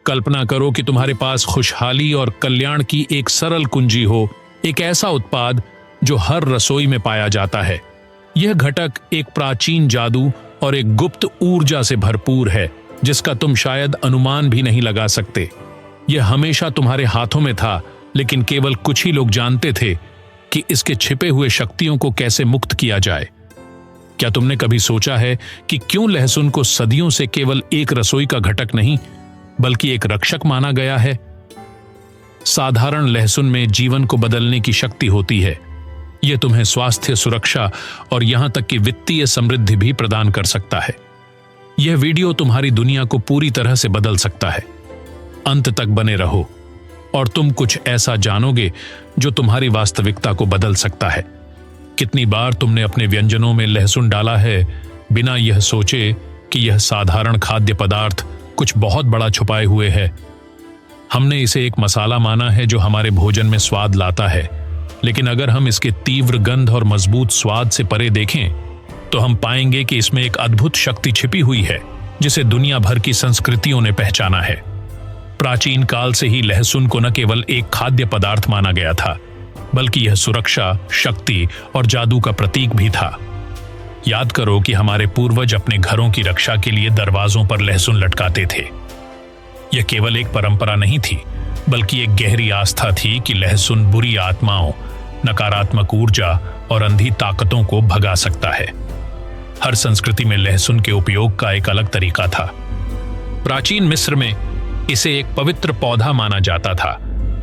कल्पना करो कि तुम्हारे पास खुशहाली और कल्याण की एक सरल कुंजी हो, एक ऐसा उत्पाद जो हर रसोई में पाया जाता है। यह घटक एक प्राचीन जादू और एक गुप्त ऊर्जा से भरपूर है जिसका तुम शायद अनुमान भी नहीं लगा सकते। यह हमेशा तुम्हारे हाथों में था, लेकिन केवल कुछ ही लोग जानते थे कि इसके छिपे हुए शक्तियों को कैसे मुक्त किया जाए। क्या तुमने कभी सोचा है कि क्यों लहसुन को सदियों से केवल एक रसोई का घटक नहीं बल्कि एक रक्षक माना गया है? साधारण लहसुन में जीवन को बदलने की शक्ति होती है। यह तुम्हें स्वास्थ्य, सुरक्षा और यहां तक कि वित्तीय समृद्धि भी प्रदान कर सकता है। यह वीडियो तुम्हारी दुनिया को पूरी तरह से बदल सकता है। अंत तक बने रहो और तुम कुछ ऐसा जानोगे जो तुम्हारी वास्तविकता को बदल सकता है। कितनी बार तुमने अपने व्यंजनों में लहसुन डाला है बिना यह सोचे कि यह साधारण खाद्य पदार्थ कुछ बहुत बड़ा छुपाए हुए है। हमने इसे एक मसाला माना है जो हमारे भोजन में स्वाद लाता है, लेकिन अगर हम इसके तीव्र गंध और मजबूत स्वाद से परे देखें तो हम पाएंगे कि इसमें एक अद्भुत शक्ति छिपी हुई है जिसे दुनिया भर की संस्कृतियों ने पहचाना है। प्राचीन काल से ही लहसुन को न केवल एक खाद्य पदार्थ माना गया था, बल्कि यह सुरक्षा, शक्ति और जादू का प्रतीक भी था। याद करो कि हमारे पूर्वज अपने घरों की रक्षा के लिए दरवाजों पर लहसुन लटकाते थे। यह केवल एक परंपरा नहीं थी, बल्कि एक गहरी आस्था थी कि लहसुन बुरी आत्माओं, नकारात्मक ऊर्जा और अंधी ताकतों को भगा सकता है। हर संस्कृति में लहसुन के उपयोग का एक अलग तरीका था। प्राचीन मिस्र में इसे एक पवित्र पौधा माना जाता था,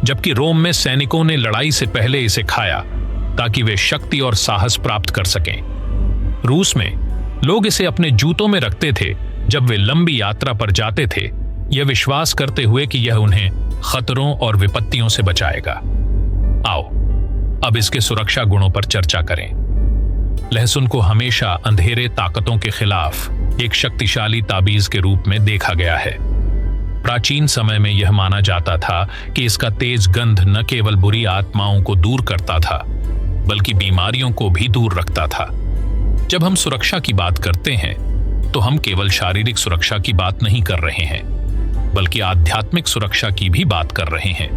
जबकि रोम में सैनिकों ने लड़ाई से पहले इसे खाया ताकि वे शक्ति और साहस प्राप्त कर सकें। रूस में लोग इसे अपने जूतों में रखते थे जब वे लंबी यात्रा पर जाते थे, यह विश्वास करते हुए कि यह उन्हें खतरों और विपत्तियों से बचाएगा। आओ अब इसके सुरक्षा गुणों पर चर्चा करें। लहसुन को हमेशा अंधेरे ताकतों के खिलाफ एक शक्तिशाली ताबीज के रूप में देखा गया है। प्राचीन समय में यह माना जाता था कि इसका तेज गंध न केवल बुरी आत्माओं को दूर करता था, बल्कि बीमारियों को भी दूर रखता था। जब हम सुरक्षा की बात करते हैं तो हम केवल शारीरिक सुरक्षा की बात नहीं कर रहे हैं, बल्कि आध्यात्मिक सुरक्षा की भी बात कर रहे हैं।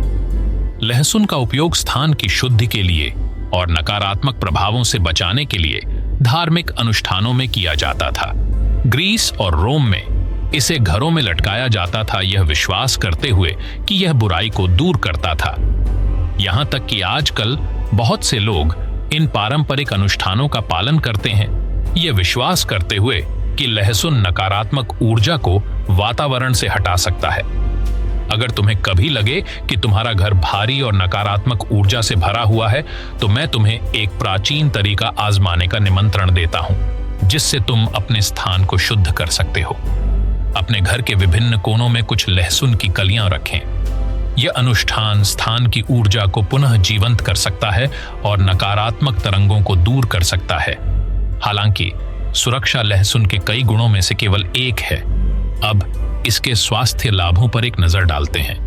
लहसुन का उपयोग स्थान की शुद्धि के लिए और नकारात्मक प्रभावों से बचाने के लिए धार्मिक अनुष्ठानों में किया जाता था। ग्रीस और रोम में इसे घरों में लटकाया जाता था, यह विश्वास करते हुए कि यह बुराई को दूर करता था। यहां तक कि आजकल बहुत से लोग इन पारंपरिक अनुष्ठानों का पालन करते हैं, यह विश्वास करते हुए कि लहसुन नकारात्मक ऊर्जा को वातावरण से हटा सकता है। अगर तुम्हें कभी लगे कि तुम्हारा घर भारी और नकारात्मक ऊर्जा से भरा हुआ है, तो मैं तुम्हें एक प्राचीन तरीका आजमाने का निमंत्रण देता हूं, जिससे तुम अपने स्थान को शुद्ध कर सकते हो। अपने घर के विभिन्न कोनों में कुछ लहसुन की कलियां रखें। यह अनुष्ठान स्थान की ऊर्जा को पुनः जीवंत कर सकता है और नकारात्मक तरंगों को दूर कर सकता है। हालांकि सुरक्षा लहसुन के कई गुणों में से केवल एक है। अब इसके स्वास्थ्य लाभों पर एक नजर डालते हैं।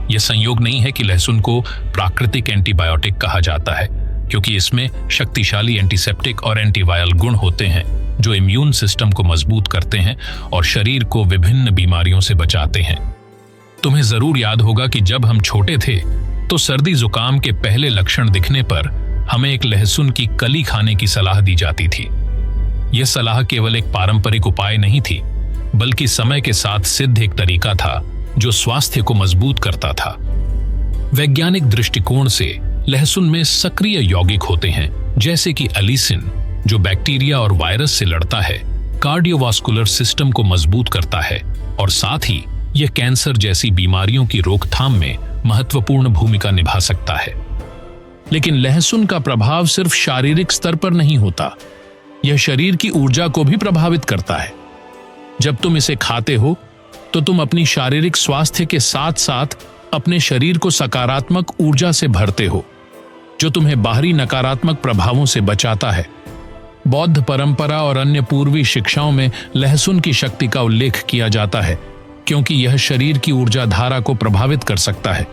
यह संयोग नहीं है कि लहसुन को प्राकृतिक एंटीबायोटिक कहा जाता है, क्योंकि इसमें शक्तिशाली एंटीसेप्टिक और एंटीवायरल गुण होते हैं जो इम्यून सिस्टम को मजबूत करते हैं और शरीर को विभिन्न बीमारियों से बचाते हैं। तुम्हें जरूर याद होगा कि जब हम छोटे थे तो सर्दी जुकाम के पहले लक्षण दिखने पर हमें एक लहसुन की कली खाने की सलाह दी जाती थी। यह सलाह केवल एक पारंपरिक उपाय नहीं थी, बल्कि समय के साथ सिद्ध एक तरीका था जो स्वास्थ्य को मजबूत करता था। वैज्ञानिक दृष्टिकोण से लहसुन में सक्रिय यौगिक होते हैं, जैसे कि अलिसिन, जो बैक्टीरिया और वायरस से लड़ता है, कार्डियोवास्कुलर सिस्टम को मजबूत करता है और साथ ही यह कैंसर जैसी बीमारियों की रोकथाम में महत्वपूर्ण भूमिका निभा सकता है। लेकिन लहसुन का प्रभाव सिर्फ शारीरिक स्तर पर नहीं होता, यह शरीर की ऊर्जा को भी प्रभावित करता है। जब तुम इसे खाते हो तो तुम अपनी शारीरिक स्वास्थ्य के साथ साथ अपने शरीर को सकारात्मक ऊर्जा से भरते हो, जो तुम्हें बाहरी नकारात्मक प्रभावों से बचाता है। बौद्ध परंपरा और अन्य पूर्वी शिक्षाओं में लहसुन की शक्ति का उल्लेख किया जाता है, क्योंकि यह शरीर की ऊर्जा धारा को प्रभावित कर सकता है।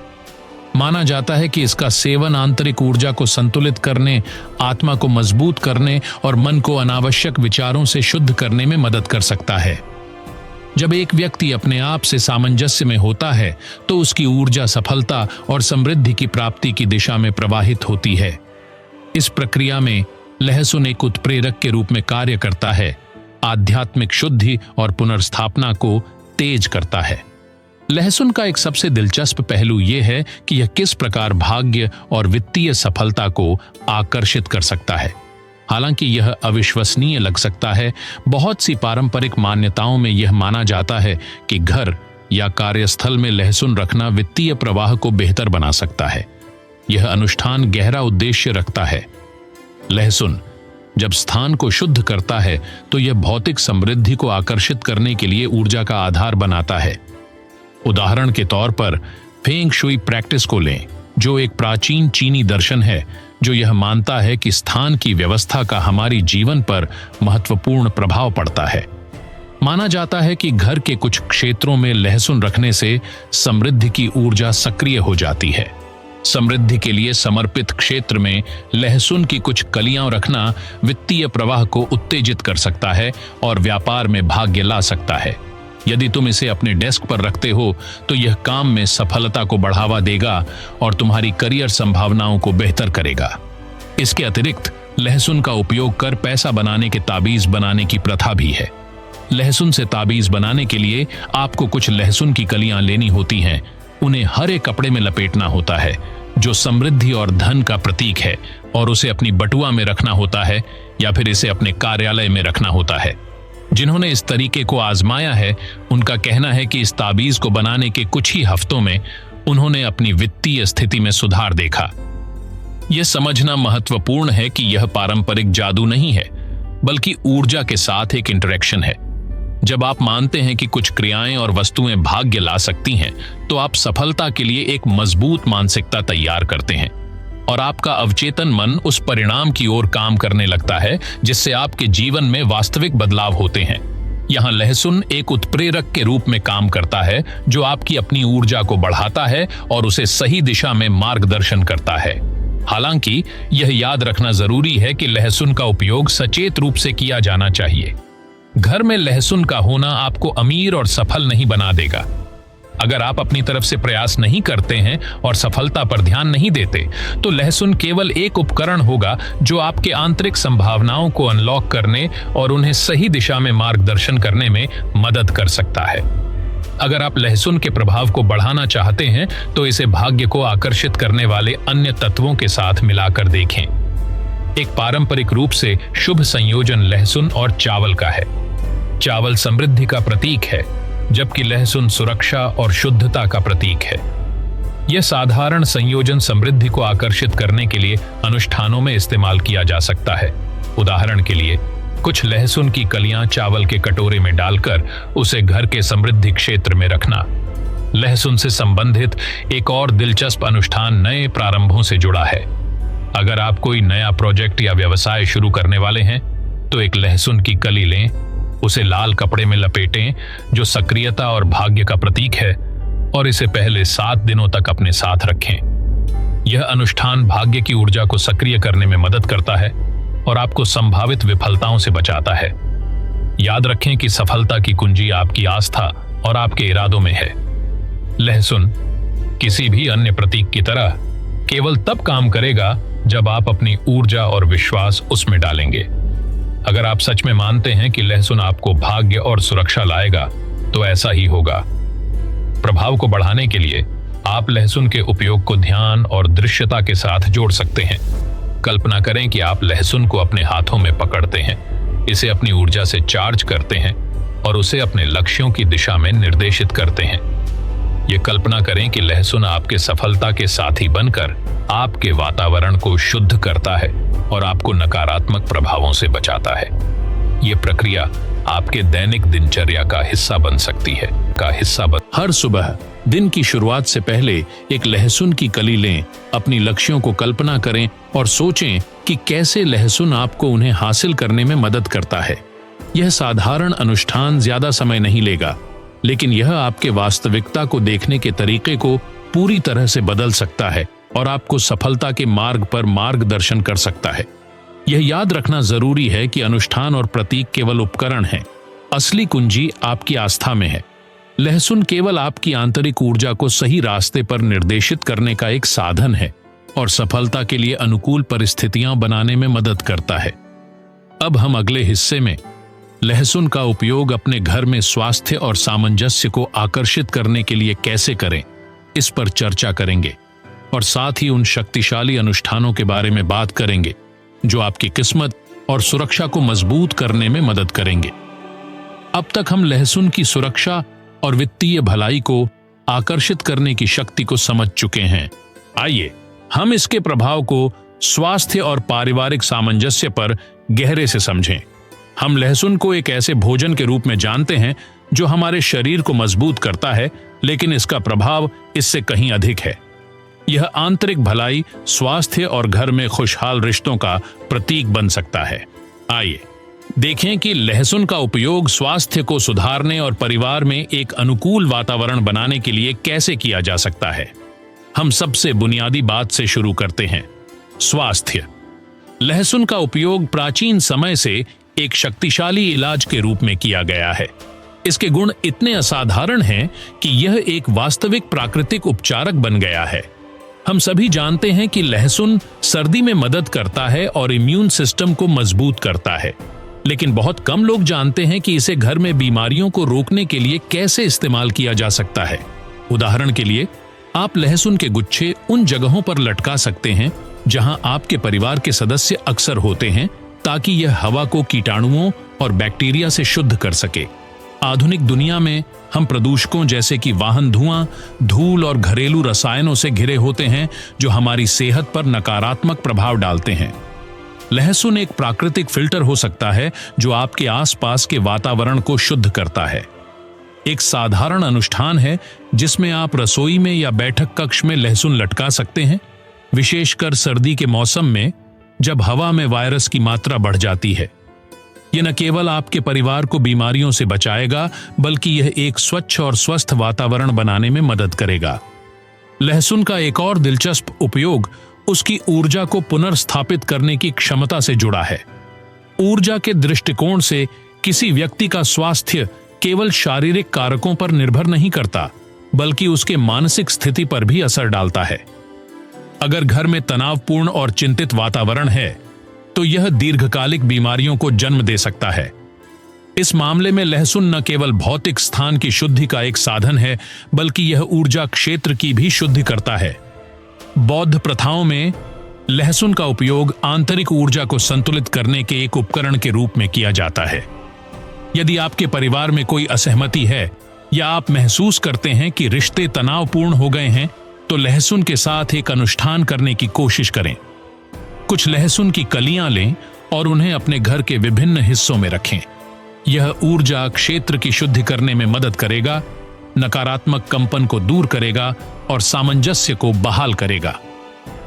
माना जाता है कि इसका सेवन आंतरिक ऊर्जा को संतुलित करने, आत्मा को मजबूत करने और मन को अनावश्यक विचारों से शुद्ध करने में मदद कर सकता है। जब एक व्यक्ति अपने आप से सामंजस्य में होता है तो उसकी ऊर्जा सफलता और समृद्धि की प्राप्ति की दिशा में प्रवाहित होती है। इस प्रक्रिया में लहसुन एक उत्प्रेरक के रूप में कार्य करता है, आध्यात्मिक शुद्धि और पुनर्स्थापना को तेज करता है। लहसुन का एक सबसे दिलचस्प पहलू यह है कि यह किस प्रकार भाग्य और वित्तीय सफलता को आकर्षित कर सकता है। हालांकि यह अविश्वसनीय लग सकता है, बहुत सी पारंपरिक मान्यताओं में यह माना जाता है कि घर या कार्यस्थल में लहसुन रखना वित्तीय प्रवाह को बेहतर बना सकता है। यह अनुष्ठान गहरा उद्देश्य रखता है। लहसुन जब स्थान को शुद्ध करता है तो यह भौतिक समृद्धि को आकर्षित करने के लिए ऊर्जा का आधार बनाता है। उदाहरण के तौर पर फेंग शुई प्रैक्टिस को लें, जो एक प्राचीन चीनी दर्शन है जो यह मानता है कि स्थान की व्यवस्था का हमारी जीवन पर महत्वपूर्ण प्रभाव पड़ता है। माना जाता है कि घर के कुछ क्षेत्रों में लहसुन रखने से समृद्धि की ऊर्जा सक्रिय हो जाती है। समृद्धि के लिए समर्पित क्षेत्र में लहसुन की कुछ कलियां रखना वित्तीय प्रवाह को उत्तेजित कर सकता है और व्यापार में भाग्य ला सकता है। यदि तुम इसे अपने डेस्क पर रखते हो तो यह काम में सफलता को बढ़ावा देगा और तुम्हारी करियर संभावनाओं को बेहतर करेगा। इसके अतिरिक्त लहसुन का उपयोग कर पैसा बनाने के ताबीज बनाने की प्रथा भी है। लहसुन से ताबीज बनाने के लिए आपको कुछ लहसुन की कलियां लेनी होती हैं, उन्हें हरे कपड़े में लपेटना होता है जो समृद्धि और धन का प्रतीक है, और उसे अपनी बटुआ में रखना होता है या फिर इसे अपने कार्यालय में रखना होता है। जिन्होंने इस तरीके को आजमाया है उनका कहना है कि इस ताबीज को बनाने के कुछ ही हफ्तों में उन्होंने अपनी वित्तीय स्थिति में सुधार देखा। यह समझना महत्वपूर्ण है कि यह पारंपरिक जादू नहीं है, बल्कि ऊर्जा के साथ एक इंटरेक्शन है। जब आप मानते हैं कि कुछ क्रियाएं और वस्तुएं भाग्य ला सकती हैं, तो आप सफलता के लिए एक मजबूत मानसिकता तैयार करते हैं और आपका अवचेतन मन उस परिणाम की ओर काम करने लगता है जिससे आपके जीवन में वास्तविक बदलाव होते हैं। यहाँ लहसुन एक उत्प्रेरक के रूप में काम करता है जो आपकी अपनी ऊर्जा को बढ़ाता है और उसे सही दिशा में मार्गदर्शन करता है। हालांकि यह याद रखना जरूरी है कि लहसुन का उपयोग सचेत रूप से किया जाना चाहिए। घर में लहसुन का होना आपको अमीर और सफल नहीं बना देगा। अगर आप अपनी तरफ से प्रयास नहीं करते हैं और सफलता पर ध्यान नहीं देते, तो लहसुन केवल एक उपकरण होगा जो आपके आंतरिक संभावनाओं को अनलॉक करने और उन्हें सही दिशा में मार्गदर्शन करने में मदद कर सकता है। अगर आप लहसुन के प्रभाव को बढ़ाना चाहते हैं तो इसे भाग्य को आकर्षित करने वाले अन्य तत्वों के साथ मिलाकर देखें। एक पारंपरिक रूप से शुभ संयोजन लहसुन और चावल का है। चावल समृद्धि का प्रतीक है, जबकि लहसुन सुरक्षा और शुद्धता का प्रतीक है। यह साधारण संयोजन समृद्धि को आकर्षित करने के लिए अनुष्ठानों में इस्तेमाल किया जा सकता है। उदाहरण के लिए, कुछ लहसुन की कलियां चावल के कटोरे में डालकर उसे घर के समृद्धि क्षेत्र में रखना। लहसुन से संबंधित एक और दिलचस्प अनुष्ठान नए प्रारंभों से जुड़ा है। अगर आप कोई नया प्रोजेक्ट या व्यवसाय शुरू करने वाले हैं, तो एक लहसुन की कली लें, उसे लाल कपड़े में लपेटें जो सक्रियता और भाग्य का प्रतीक है, और इसे पहले 7 दिनों तक अपने साथ रखें। यह अनुष्ठान भाग्य की ऊर्जा को सक्रिय करने में मदद करता है और आपको संभावित विफलताओं से बचाता है। याद रखें कि सफलता की कुंजी आपकी आस्था और आपके इरादों में है। लहसुन किसी भी अन्य प्रतीक की तरह केवल तब काम करेगा जब आप अपनी ऊर्जा और विश्वास उसमें डालेंगे। अगर आप सच में मानते हैं कि लहसुन आपको भाग्य और सुरक्षा लाएगा, तो ऐसा ही होगा। प्रभाव को बढ़ाने के लिए आप लहसुन के उपयोग को ध्यान और दृश्यता के साथ जोड़ सकते हैं। कल्पना करें कि आप लहसुन को अपने हाथों में पकड़ते हैं, इसे अपनी ऊर्जा से चार्ज करते हैं और उसे अपने लक्ष्यों की दिशा में निर्देशित करते हैं। ये कल्पना करें कि लहसुन आपके सफलता के साथी बनकर आपके वातावरण को शुद्ध करता है और आपको नकारात्मक प्रभावों से बचाता है। ये प्रक्रिया आपके दैनिक दिनचर्या का हिस्सा बन सकती है। हर सुबह दिन की शुरुआत से पहले एक लहसुन की कली लें, अपनी लक्ष्यों को कल्पना करें और सोचें कि कैसे लहसुन आपको उन्हें हासिल करने में मदद करता है। यह साधारण अनुष्ठान ज्यादा समय नहीं लेगा, लेकिन यह आपके वास्तविकता को देखने के तरीके को पूरी तरह से बदल सकता है और आपको सफलता के मार्ग पर मार्गदर्शन कर सकता है। यह याद रखना जरूरी है कि अनुष्ठान और प्रतीक केवल उपकरण हैं। असली कुंजी आपकी आस्था में है। लहसुन केवल आपकी आंतरिक ऊर्जा को सही रास्ते पर निर्देशित करने का एक साधन है और सफलता के लिए अनुकूल परिस्थितियां बनाने में मदद करता है। अब हम अगले हिस्से में लहसुन का उपयोग अपने घर में स्वास्थ्य और सामंजस्य को आकर्षित करने के लिए कैसे करें, इस पर चर्चा करेंगे और साथ ही उन शक्तिशाली अनुष्ठानों के बारे में बात करेंगे जो आपकी किस्मत और सुरक्षा को मजबूत करने में मदद करेंगे। अब तक हम लहसुन की सुरक्षा और वित्तीय भलाई को आकर्षित करने की शक्ति को समझ चुके हैं। आइए हम इसके प्रभाव को स्वास्थ्य और पारिवारिक सामंजस्य पर गहरे से समझें। हम लहसुन को एक ऐसे भोजन के रूप में जानते हैं जो हमारे शरीर को मजबूत करता है, लेकिन इसका प्रभाव इससे कहीं अधिक है। यह आंतरिक भलाई, स्वास्थ्य और घर में खुशहाल रिश्तों का प्रतीक बन सकता है। आइए देखें कि लहसुन का उपयोग स्वास्थ्य को सुधारने और परिवार में एक अनुकूल वातावरण बनाने के लिए कैसे किया जा सकता है। हम सबसे बुनियादी बात से शुरू करते हैं, स्वास्थ्य। लहसुन का उपयोग प्राचीन समय से एक शक्तिशाली इलाज के रूप में किया गया है। इसके गुण इतने असाधारण हैं कि यह एक वास्तविक प्राकृतिक उपचारक बन गया है। हम सभी जानते हैं कि लहसुन सर्दी में मदद करता है और इम्यून सिस्टम को मजबूत करता है, लेकिन बहुत कम लोग जानते हैं कि इसे घर में बीमारियों को रोकने के लिए कैसे इस्तेमाल किया जा सकता है। उदाहरण के लिए, आप लहसुन के गुच्छे उन जगहों पर लटका सकते हैं जहां आपके परिवार के सदस्य अक्सर होते हैं, ताकि यह हवा को कीटाणुओं और बैक्टीरिया से शुद्ध कर सके। आधुनिक दुनिया में हम प्रदूषकों जैसे कि वाहन धुआं, धूल और घरेलू रसायनों से घिरे होते हैं जो हमारी सेहत पर नकारात्मक प्रभाव डालते हैं। लहसुन एक प्राकृतिक फिल्टर हो सकता है जो आपके आसपास के वातावरण को शुद्ध करता है। एक साधारण अनुष्ठान है जिसमें आप रसोई में या बैठक कक्ष में लहसुन लटका सकते हैं, विशेषकर सर्दी के मौसम में जब हवा में वायरस की मात्रा बढ़ जाती है। यह न केवल आपके परिवार को बीमारियों से बचाएगा, बल्कि यह एक स्वच्छ और स्वस्थ वातावरण बनाने में मदद करेगा। लहसुन का एक और दिलचस्प उपयोग उसकी ऊर्जा को पुनर्स्थापित करने की क्षमता से जुड़ा है। ऊर्जा के दृष्टिकोण से किसी व्यक्ति का स्वास्थ्य केवल शारीरिक कारकों पर निर्भर नहीं करता, बल्कि उसके मानसिक स्थिति पर भी असर डालता है। अगर घर में तनावपूर्ण और चिंतित वातावरण है, तो यह दीर्घकालिक बीमारियों को जन्म दे सकता है। इस मामले में लहसुन न केवल भौतिक स्थान की शुद्धि का एक साधन है, बल्कि यह ऊर्जा क्षेत्र की भी शुद्धि करता है। बौद्ध प्रथाओं में लहसुन का उपयोग आंतरिक ऊर्जा को संतुलित करने के एक उपकरण के रूप में किया जाता है। यदि आपके परिवार में कोई असहमति है या आप महसूस करते हैं कि रिश्ते तनावपूर्ण हो गए हैं, तो लहसुन के साथ एक अनुष्ठान करने की कोशिश करें। कुछ लहसुन की कलियां लें और उन्हें अपने घर के विभिन्न हिस्सों में रखें। यह ऊर्जा क्षेत्र की शुद्धि करने में मदद करेगा, नकारात्मक कंपन को दूर करेगा और सामंजस्य को बहाल करेगा।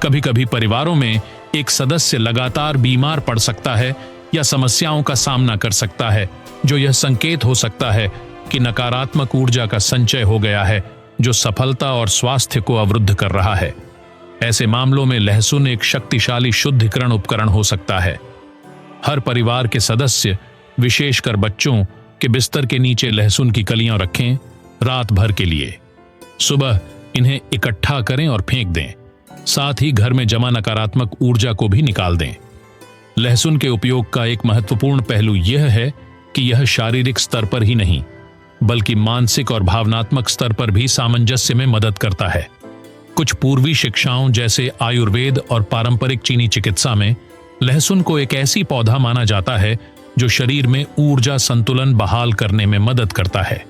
कभी कभी परिवारों में एक सदस्य लगातार बीमार पड़ सकता है या समस्याओं का सामना कर सकता है, जो यह संकेत हो सकता है कि नकारात्मक ऊर्जा का संचय हो गया है, जो सफलता और स्वास्थ्य को अवरुद्ध कर रहा है। ऐसे मामलों में लहसुन एक शक्तिशाली शुद्धिकरण उपकरण हो सकता है। हर परिवार के सदस्य, विशेषकर बच्चों, के बिस्तर के नीचे लहसुन की कलियां रखें रात भर के लिए। सुबह इन्हें इकट्ठा करें और फेंक दें। साथ ही घर में जमा नकारात्मक ऊर्जा को भी निकाल दें। लहसुन के उपयोग का एक महत्वपूर्ण पहलू यह है कि यह शारीरिक स्तर पर ही नहीं, बल्कि मानसिक और भावनात्मक स्तर पर भी सामंजस्य में मदद करता है। कुछ पूर्वी शिक्षाओं जैसे आयुर्वेद और पारंपरिक चीनी चिकित्सा में लहसुन को एक ऐसी पौधा माना जाता है जो शरीर में ऊर्जा संतुलन बहाल करने में मदद करता है।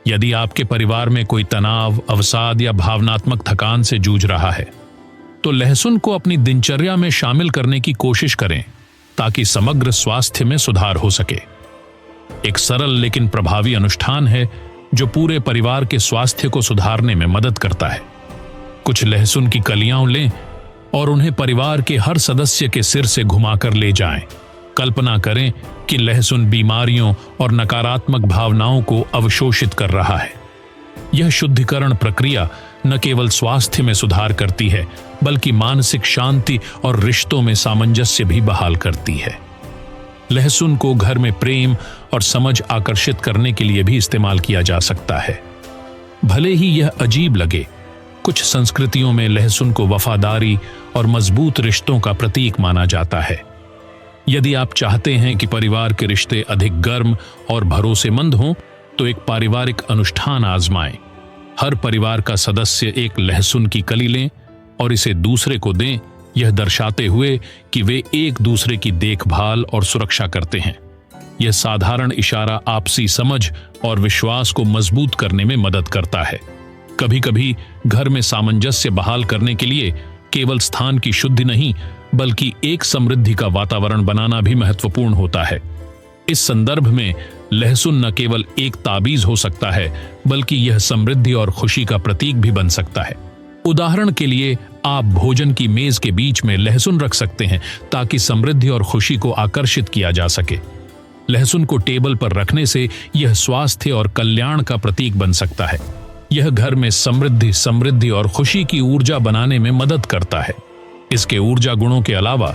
यदि आपके परिवार में कोई तनाव, अवसाद या भावनात्मक थकान से जूझ रहा है, तो लहसुन को अपनी दिनचर्या में शामिल करने की कोशिश करें ताकि समग्र स्वास्थ्य में सुधार हो सके। एक सरल लेकिन प्रभावी अनुष्ठान है जो पूरे परिवार के स्वास्थ्य को सुधारने में मदद करता है। कुछ लहसुन की कलियां लें और उन्हें परिवार के हर सदस्य के सिर से घुमाकर ले जाएं। कल्पना करें कि लहसुन बीमारियों और नकारात्मक भावनाओं को अवशोषित कर रहा है। यह शुद्धिकरण प्रक्रिया न केवल स्वास्थ्य में सुधार करती है, बल्कि मानसिक शांति और रिश्तों में सामंजस्य भी बहाल करती है। लहसुन को घर में प्रेम और समझ आकर्षित करने के लिए भी इस्तेमाल किया जा सकता है। भले ही यह अजीब लगे, कुछ संस्कृतियों में लहसुन को वफादारी और मजबूत रिश्तों का प्रतीक माना जाता है। यदि आप चाहते हैं कि परिवार के रिश्ते अधिक गर्म और भरोसेमंद हों, तो एक पारिवारिक अनुष्ठान आजमाएं। हर परिवार का सदस्य एक लहसुन की कली लें और इसे दूसरे को दें, यह दर्शाते हुए कि वे एक दूसरे की देखभाल और सुरक्षा करते हैं। यह साधारण इशारा आपसी समझ और विश्वास को मजबूत करने में मदद करता है। कभी कभी घर में सामंजस्य बहाल करने के लिए केवल स्थान की शुद्धि नहीं, बल्कि एक समृद्धि का वातावरण बनाना भी महत्वपूर्ण होता है। इस संदर्भ में लहसुन न केवल एक ताबीज हो सकता है, बल्कि यह समृद्धि और खुशी का प्रतीक भी बन सकता है। उदाहरण के लिए, आप भोजन की मेज के बीच में लहसुन रख सकते हैं ताकि समृद्धि और खुशी को आकर्षित किया जा सके। लहसुन को टेबल पर रखने से यह स्वास्थ्य और कल्याण का प्रतीक बन सकता है। यह घर में समृद्धि और खुशी की ऊर्जा बनाने में मदद करता है। इसके ऊर्जा गुणों के अलावा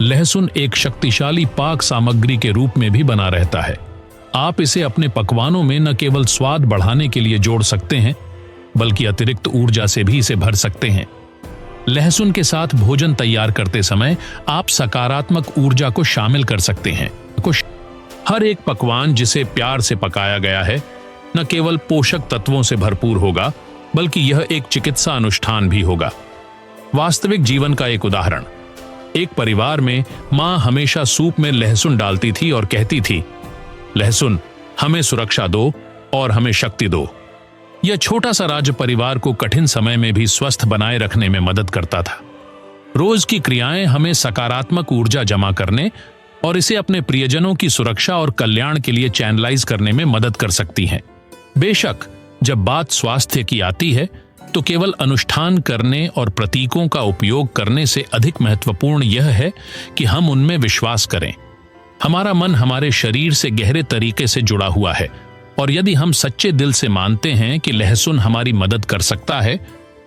लहसुन एक शक्तिशाली पाक सामग्री के रूप में भी बना रहता है। आप इसे अपने पकवानों में न केवल स्वाद बढ़ाने के लिए जोड़ सकते हैं, बल्कि अतिरिक्त ऊर्जा से भी इसे भर सकते हैं। लहसुन के साथ भोजन तैयार करते समय आप सकारात्मक ऊर्जा को शामिल कर सकते हैं। हर एक पकवान जिसे प्यार से पकाया गया है न केवल पोषक तत्वों से भरपूर होगा, बल्कि यह एक चिकित्सा अनुष्ठान भी होगा। वास्तविक जीवन का एक उदाहरण, एक परिवार में मां हमेशा सूप में लहसुन डालती थी और कहती थी, लहसुन हमें सुरक्षा दो और हमें शक्ति दो। यह छोटा सा राज्य परिवार को कठिन समय में भी स्वस्थ बनाए रखने में मदद करता था। रोज की क्रियाएं हमें सकारात्मक ऊर्जा जमा करने और इसे अपने प्रियजनों की सुरक्षा और कल्याण के लिए चैनलाइज करने में मदद कर सकती हैं। बेशक जब बात स्वास्थ्य की आती है, तो केवल अनुष्ठान करने और प्रतीकों का उपयोग करने से अधिक महत्वपूर्ण यह है कि हम उनमें विश्वास करें। हमारा मन हमारे शरीर से गहरे तरीके से जुड़ा हुआ है, और यदि हम सच्चे दिल से मानते हैं कि लहसुन हमारी मदद कर सकता है,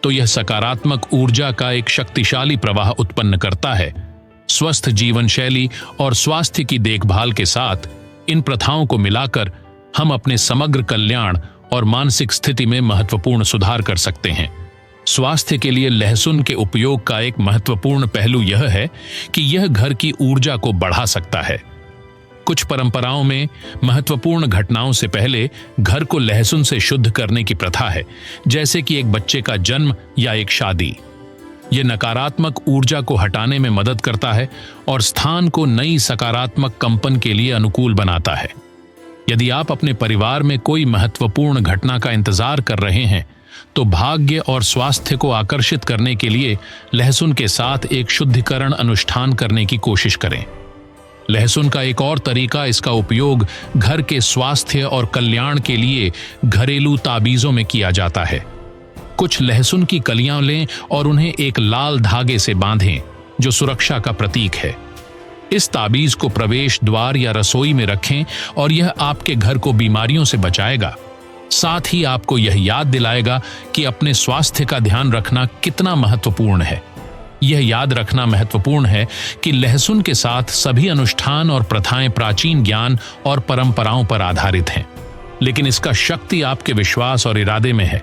तो यह सकारात्मक ऊर्जा का एक शक्तिशाली प्रवाह उत्पन्न करता है। स्वस्थ जीवन शैली और स्वास्थ्य की देखभाल के साथ इन प्रथाओं को मिलाकर हम अपने समग्र कल्याण और मानसिक स्थिति में महत्वपूर्ण सुधार कर सकते हैं। स्वास्थ्य के लिए लहसुन के उपयोग का एक महत्वपूर्ण पहलू यह है कि यह घर की ऊर्जा को बढ़ा सकता है। कुछ परंपराओं में महत्वपूर्ण घटनाओं से पहले घर को लहसुन से शुद्ध करने की प्रथा है, जैसे कि एक बच्चे का जन्म या एक शादी। यह नकारात्मक ऊर्जा को हटाने में मदद करता है और स्थान को नई सकारात्मक कंपन के लिए अनुकूल बनाता है। यदि आप अपने परिवार में कोई महत्वपूर्ण घटना का इंतजार कर रहे हैं, तो भाग्य और स्वास्थ्य को आकर्षित करने के लिए लहसुन के साथ एक शुद्धिकरण अनुष्ठान करने की कोशिश करें। लहसुन का एक और तरीका इसका उपयोग घर के स्वास्थ्य और कल्याण के लिए घरेलू ताबीजों में किया जाता है। कुछ लहसुन की कलियां लें और उन्हें एक लाल धागे से बांधें, जो सुरक्षा का प्रतीक है। इस ताबीज को प्रवेश द्वार या रसोई में रखें और यह आपके घर को बीमारियों से बचाएगा। साथ ही आपको यह याद दिलाएगा कि अपने स्वास्थ्य का ध्यान रखना कितना महत्वपूर्ण है। यह याद रखना महत्वपूर्ण है कि लहसुन के साथ सभी अनुष्ठान और प्रथाएं प्राचीन ज्ञान और परंपराओं पर आधारित हैं, लेकिन इसका शक्ति आपके विश्वास और इरादे में है।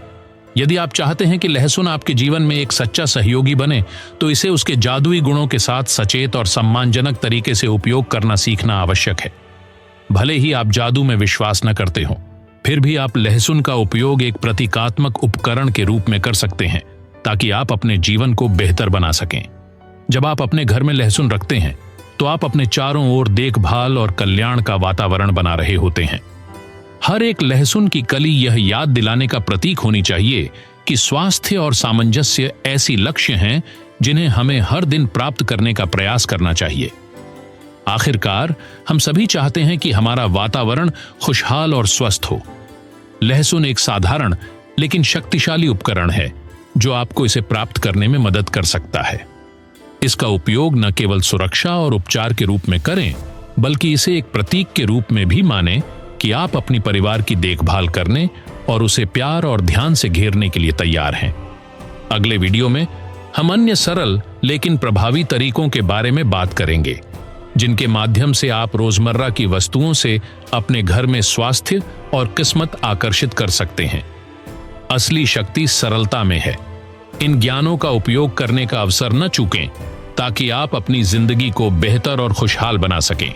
यदि आप चाहते हैं कि लहसुन आपके जीवन में एक सच्चा सहयोगी बने, तो इसे उसके जादुई गुणों के साथ सचेत और सम्मानजनक तरीके से उपयोग करना सीखना आवश्यक है। भले ही आप जादू में विश्वास न करते हो, फिर भी आप लहसुन का उपयोग एक प्रतीकात्मक उपकरण के रूप में कर सकते हैं, ताकि आप अपने जीवन को बेहतर बना सकें। जब आप अपने घर में लहसुन रखते हैं, तो आप अपने चारों ओर देखभाल और कल्याण का वातावरण बना रहे होते हैं। हर एक लहसुन की कली यह याद दिलाने का प्रतीक होनी चाहिए कि स्वास्थ्य और सामंजस्य ऐसी लक्ष्य हैं जिन्हें हमें हर दिन प्राप्त करने का प्रयास करना चाहिए। आखिरकार, हम सभी चाहते हैं कि हमारा वातावरण खुशहाल और स्वस्थ हो। लहसुन एक साधारण लेकिन शक्तिशाली उपकरण है, जो आपको इसे प्राप्त करने में मदद कर सकता है। इसका उपयोग न केवल सुरक्षा और उपचार के रूप में करें, बल्कि इसे एक प्रतीक के रूप में भी मानें कि आप अपनी परिवार की देखभाल करने और उसे प्यार और ध्यान से घेरने के लिए तैयार हैं। अगले वीडियो में हम अन्य सरल लेकिन प्रभावी तरीकों के बारे में बात करेंगे, जिनके माध्यम से आप रोजमर्रा की वस्तुओं से अपने घर में स्वास्थ्य और किस्मत आकर्षित कर सकते हैं। असली शक्ति सरलता में है। इन ज्ञानों का उपयोग करने का अवसर न चूकें, ताकि आप अपनी जिंदगी को बेहतर और खुशहाल बना सकें।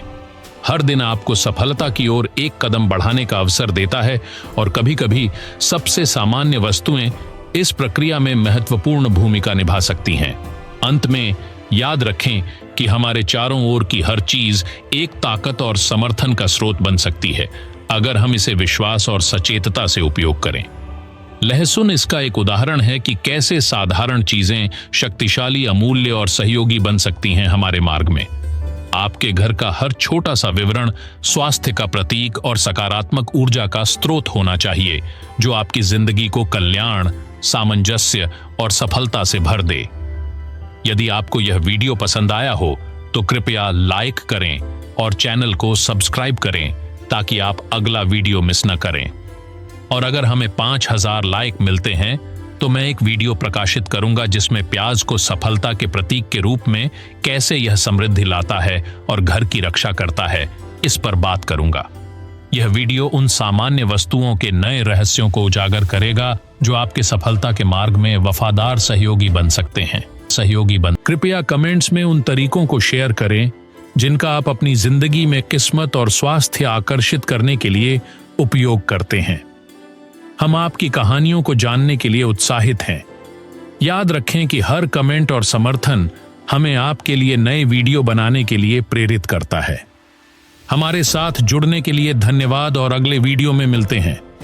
हर दिन आपको सफलता की ओर एक कदम बढ़ाने का अवसर देता है, और कभी-कभी सबसे सामान्य वस्तुएं इस प्रक्रिया में महत्वपूर्ण भूमिका निभा सकती हैं। अंत में याद रखें कि हमारे चारों ओर की हर चीज एक ताकत और समर्थन का स्रोत बन सकती है, अगर हम इसे विश्वास और सचेतता से उपयोग करें। लहसुन इसका एक उदाहरण है कि कैसे साधारण चीजें शक्तिशाली, अमूल्य और सहयोगी बन सकती हैं हमारे मार्ग में। आपके घर का हर छोटा सा विवरण स्वास्थ्य का प्रतीक और सकारात्मक ऊर्जा का स्रोत होना चाहिए, जो आपकी जिंदगी को कल्याण, सामंजस्य और सफलता से भर दे। यदि आपको यह वीडियो पसंद आया हो तो कृपया लाइक करें और चैनल को सब्सक्राइब करें, ताकि आप अगला वीडियो मिस न करें। और अगर हमें 5000 लाइक मिलते हैं तो मैं एक वीडियो प्रकाशित करूंगा, जिसमें प्याज को सफलता के प्रतीक के रूप में कैसे यह समृद्धि लाता है और घर की रक्षा करता है, इस पर बात करूंगा। यह वीडियो उन सामान्य वस्तुओं के नए रहस्यों को उजागर करेगा जो आपके सफलता के मार्ग में वफादार सहयोगी बन सकते हैं। कृपया कमेंट्स में उन तरीकों को शेयर करें जिनका आप अपनी जिंदगी में किस्मत और स्वास्थ्य आकर्षित करने के लिए उपयोग करते हैं। हम आपकी कहानियों को जानने के लिए उत्साहित हैं। याद रखें कि हर कमेंट और समर्थन हमें आपके लिए नए वीडियो बनाने के लिए प्रेरित करता है। हमारे साथ जुड़ने के लिए धन्यवाद, और अगले वीडियो में मिलते हैं।